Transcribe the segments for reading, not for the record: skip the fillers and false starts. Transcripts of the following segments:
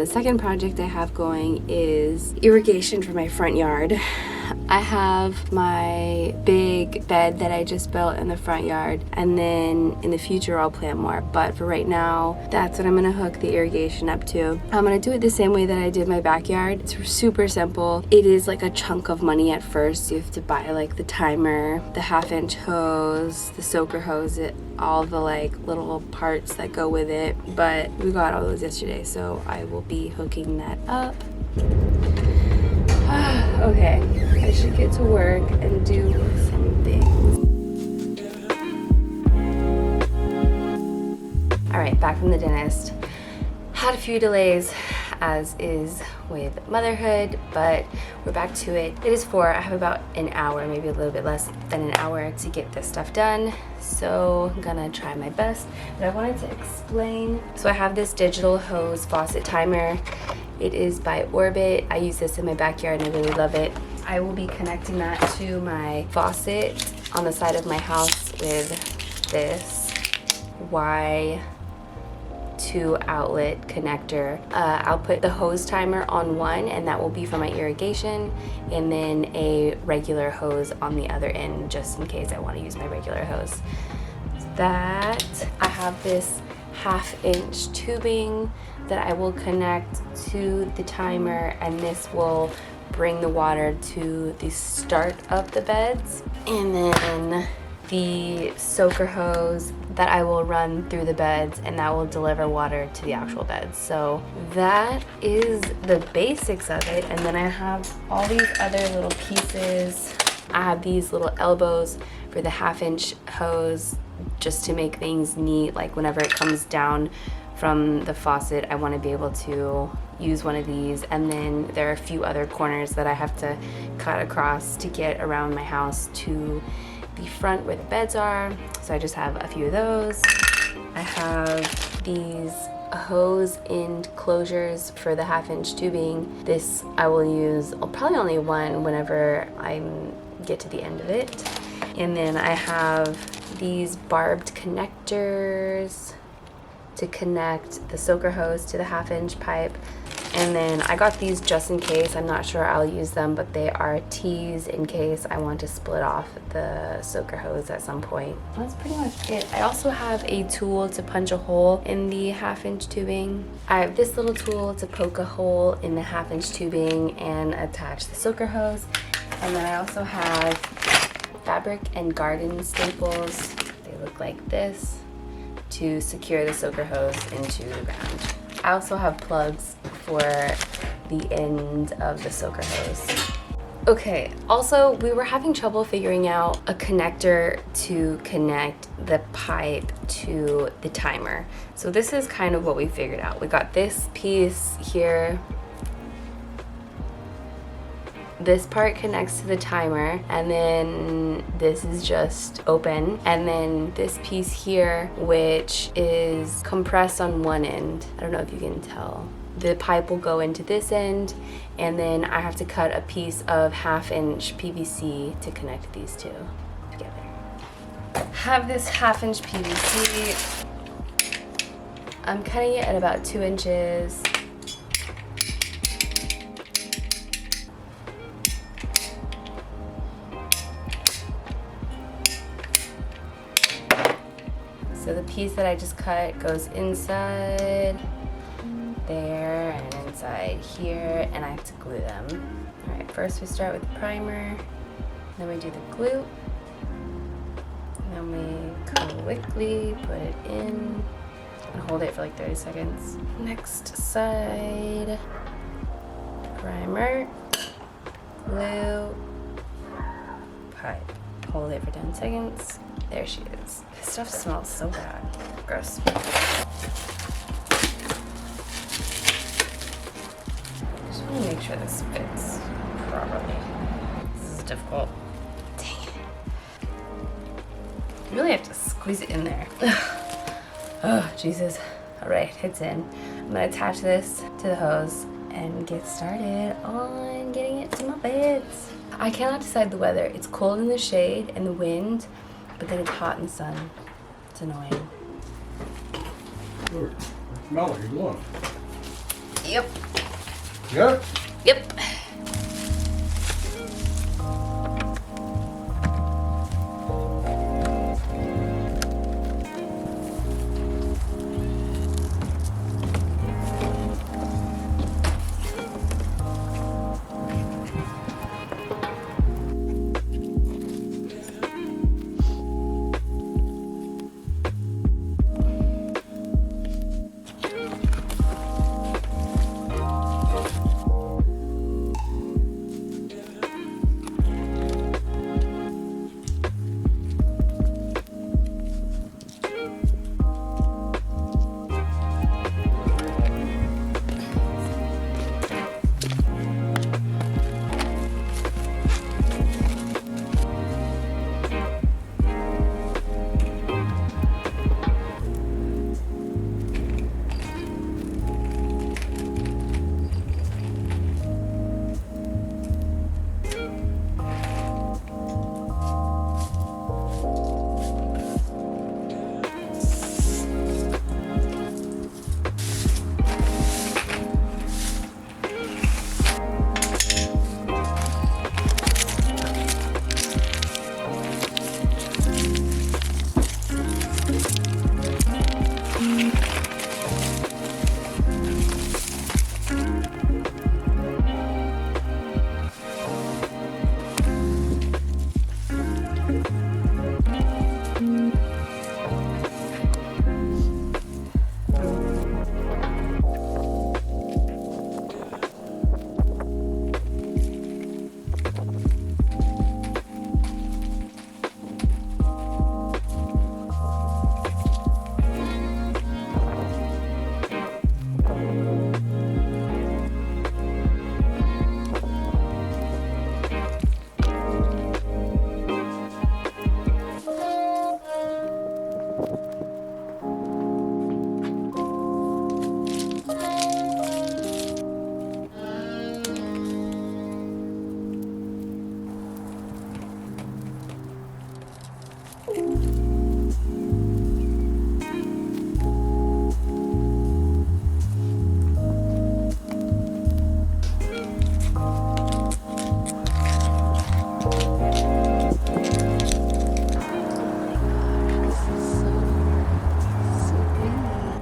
the second project I have going is irrigation for my front yard. I have my big bed that I just built in the front yard, and then in the future I'll plant more, but for right now that's what I'm gonna hook the irrigation up to. I'm gonna do it the same way that I did my backyard. It's super simple. It is like a chunk of money at first. You have to buy like the timer, the 1/2-inch hose, the soaker hose, all the like little parts that go with it, but we got all those yesterday, so I will be hooking that up. Okay, I should get to work and do some things. All right, back from the dentist. Had a few delays, as is with motherhood, but we're back to it. It is 4. I have about an hour, maybe a little bit less than an hour to get this stuff done, so I'm gonna try my best. But I wanted to explain, so I have this digital hose faucet timer. It is by Orbit. I use this in my backyard and I really love it. I will be connecting that to my faucet on the side of my house with this Y2 outlet connector. I'll put the hose timer on one, and that will be for my irrigation, and then a regular hose on the other end, just in case I want to use my regular hose. That I have this 1/2-inch tubing that I will connect to the timer, and this will bring the water to the start of the beds, and then the soaker hose that I will run through the beds, and that will deliver water to the actual beds. So that is the basics of it. And then I have all these other little pieces. I have these little elbows for the 1/2-inch hose, just to make things neat. Like whenever it comes down from the faucet, I want to be able to use one of these. And then there are a few other corners that I have to cut across to get around my house to the front where the beds are. So I just have a few of those. I have these hose end closures for the 1/2-inch tubing. This I will use probably only one whenever I get to the end of it. And then I have these barbed connectors to connect the soaker hose to the 1/2-inch pipe. And then I got these just in case. I'm not sure I'll use them, but they are T's in case I want to split off the soaker hose at some point. That's pretty much it. I also have a tool to punch a hole in the 1/2-inch tubing. I have this little tool to poke a hole in the 1/2-inch tubing and attach the soaker hose. And then I also have fabric and garden staples. They look like this, to secure the soaker hose into the ground. I also have plugs for the end of the soaker hose. Okay, also we were having trouble figuring out a connector to connect the pipe to the timer. So this is kind of what we figured out. We got this piece here. This part connects to the timer, and then this is just open, and then this piece here, which is compressed on one end. I don't know if you can tell. The pipe will go into this end, and then I have to cut a piece of 1/2-inch PVC to connect these two together. Have this 1/2-inch PVC. I'm cutting it at about 2 inches. So the piece that I just cut goes inside there and inside here, and I have to glue them. All right, first we start with the primer, then we do the glue, and then we quickly put it in and hold it for like 30 seconds. Next side, primer, glue, pipe. Hold it for 10 seconds. There she is. This stuff smells so bad. Gross. Just want to make sure this fits properly. This is difficult. Dang it. You really have to squeeze it in there. Oh, Jesus. All right, it's in. I'm gonna attach this to the hose and get started on getting it to my beds. I cannot decide the weather. It's cold in the shade and the wind, but then it's hot in the sun. It's annoying. Smell it, you look. Yep. Yeah. Yep.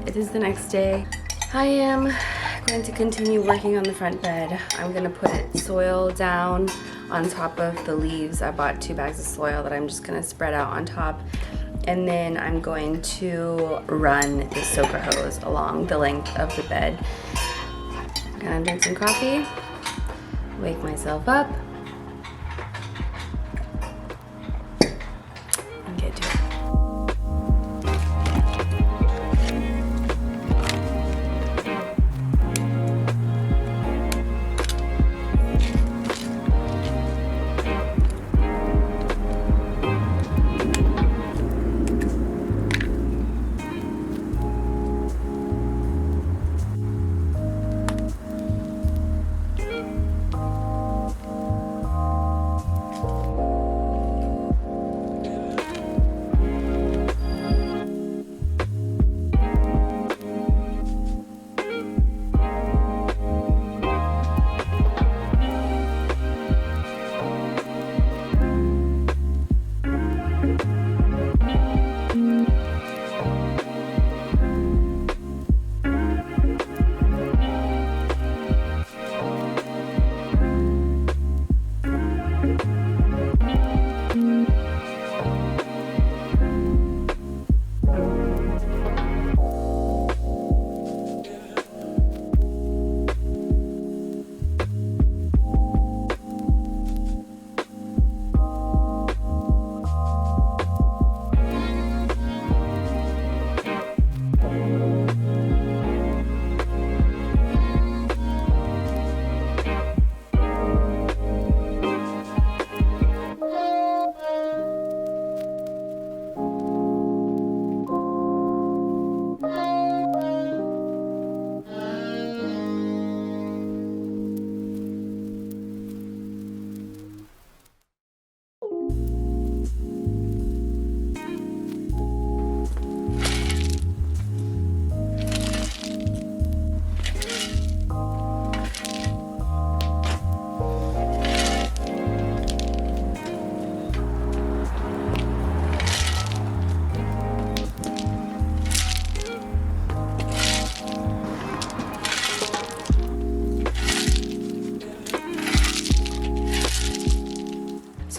It is the next day. I am going to continue working on the front bed. I'm gonna put soil down on top of the leaves. I bought 2 bags of soil that I'm just gonna spread out on top. And then I'm going to run the soaker hose along the length of the bed. I'm gonna drink some coffee, wake myself up, and get to it.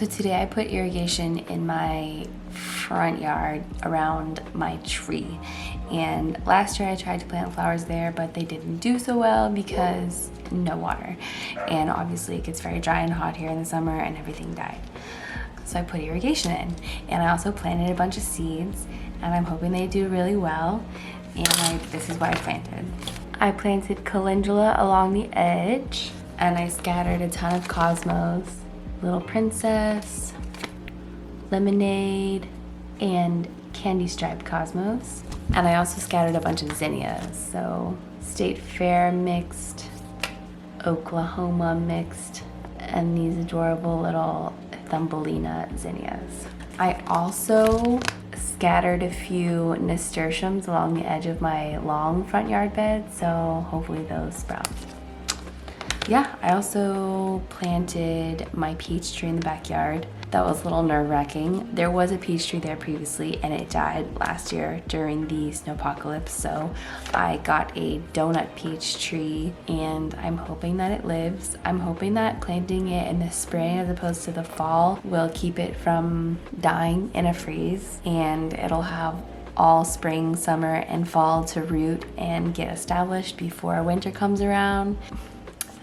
So today I put irrigation in my front yard around my tree. And last year I tried to plant flowers there, but they didn't do so well because no water. And obviously it gets very dry and hot here in the summer and everything died. So I put irrigation in, and I also planted a bunch of seeds, and I'm hoping they do really well. And this is what I planted. I planted calendula along the edge, and I scattered a ton of cosmos, Little Princess, Lemonade, and candy striped cosmos. And I also scattered a bunch of zinnias, so State Fair mixed, Oklahoma mixed, and these adorable little Thumbelina zinnias. I also scattered a few nasturtiums along the edge of my long front yard bed, so hopefully those sprout. Yeah, I also planted my peach tree in the backyard. That was a little nerve-wracking. There was a peach tree there previously and it died last year during the snowpocalypse, so I got a donut peach tree and I'm hoping that it lives. I'm hoping that planting it in the spring as opposed to the fall will keep it from dying in a freeze, and it'll have all spring, summer, and fall to root and get established before winter comes around.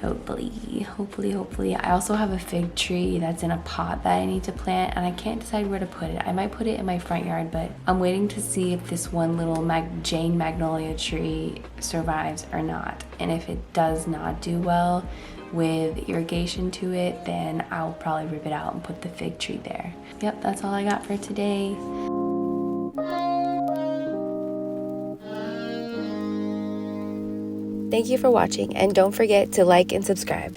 Hopefully. I also have a fig tree that's in a pot that I need to plant, and I can't decide where to put it. I might put it in my front yard, but I'm waiting to see if this one little Jane Magnolia tree survives or not. And if it does not do well with irrigation to it, then I'll probably rip it out and put the fig tree there. Yep, that's all I got for today. Thank you for watching, and don't forget to like and subscribe.